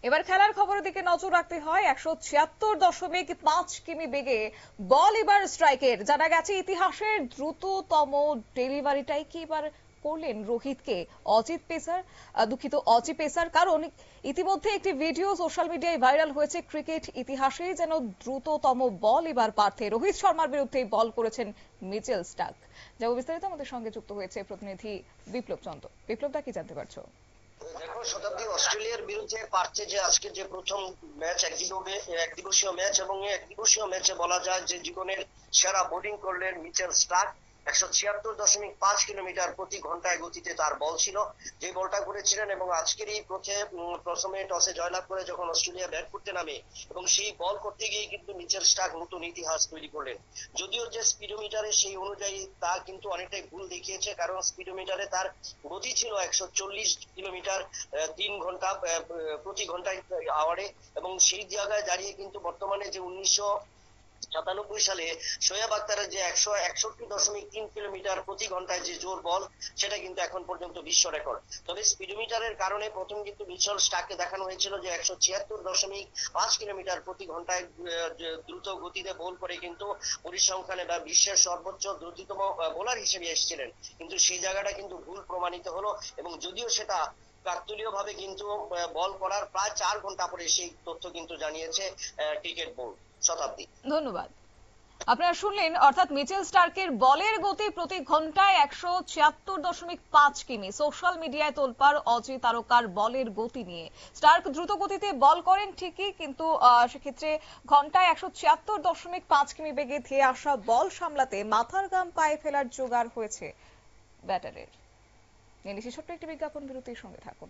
এবার খেলার খবরের দিকে নজর রাখতে হয়। 176.5 কিমি বেগে বল এবার স্ট্রাইকের। জানা গেছে ইতিহাসের দ্রুততম ডেলিভারিটাই কি এবার করলেন রোহিতকে অজি পেসার। কারণ ইতিমধ্যে একটি ভিডিও সোশ্যাল মিডিয়ায় ভাইরাল হয়েছে। ক্রিকেট ইতিহাসে যেন দ্রুততম বল এবার পার্থে রোহিত শর্মার বিরুদ্ধে বল করেছেন মিচেল স্টার্ক। যাবো বিস্তারিত, আমাদের সঙ্গে যুক্ত হয়েছে প্রতিনিধি বিপ্লব চন্দ্র। বিপ্লবদা, কি জানতে পারছো? দেখো শতাব্দী, অস্ট্রেলিয়ার বিরুদ্ধে পারছে যে আজকে যে প্রথম ম্যাচ একদিবসীয় ম্যাচ, এবং এই একদিবসীয় ম্যাচে বলা যায় যে জীবনের সেরা বোলিং করলেন মিচেল স্টার্ক। 176.5 কিলোমিটার প্রতি ঘন্টায় গতিতে তার বল ছিল, যে বলটা করেছিলেন। এবং আজকেরই প্রথমে টসে জয়লাভ করে যখন অস্ট্রেলিয়া ব্যাট করতে নামে, এবং সেই বল করতে গিয়ে কিন্তু মিচেল স্টার্ক নতুন ইতিহাস তৈরি করলেন। যদিও যে স্পিডোমিটারে সেই অনুযায়ী তা কিন্তু অনেকটাই ভুল দেখিয়েছে, কারণ স্পিডোমিটারে তার গতি ছিল 140 কিলোমিটার 3 ঘন্টা প্রতি ঘন্টায় আওয়ারে। এবং সেই জায়গায় দাঁড়িয়ে কিন্তু বর্তমানে যে 1997 সালে শোয়েব আখতারের যে 161.3 কিলোমিটার প্রতি ঘন্টায় যে জোর বল, সেটা কিন্তু এখন পর্যন্ত বিশ্ব রেকর্ড। তবে স্পিডোমিটারের কারণে প্রথম কিন্তু মিচেল স্টার্ককে দেখানো হয়েছিল যে 176.5 কিলোমিটার প্রতি ঘন্টায় দ্রুত গতিতে বল করে কিন্তু পরিসংখ্যানে বা বিশ্বের সর্বোচ্চ দ্রুততম বোলার হিসেবে এসেছিলেন। কিন্তু সেই জায়গাটা কিন্তু ভুল প্রমাণিত হলো, এবং যদিও সেটা কাকতালীয় ভাবে কিন্তু বল করার প্রায় 4 ঘন্টা পরে সেই তথ্য কিন্তু জানিয়েছে ক্রিকেট বোর্ড। শতাব্দী, ধন্যবাদ। আপনারা শুনলেন, অর্থাৎ মিচেল স্টার্কের বলের গতি প্রতি ঘন্টায় 176.5 কিমি। সোশ্যাল মিডিয়ায় তোলপাড় অজি তারকার বলের গতি নিয়ে। স্টার্ক দ্রুত গতিতে বল করেন ঠিকই, কিন্তু সেক্ষেত্রে ঘন্টায় 176.5 কিমি বেগে ধেয়ে আসা বল সামলাতে মাথার ঘাম পায়ে ফেলার জোগাড় হয়েছে ব্যাটারের। নিয়ে ছোট্ট একটি বিজ্ঞাপন বিরতির সঙ্গে থাকুন।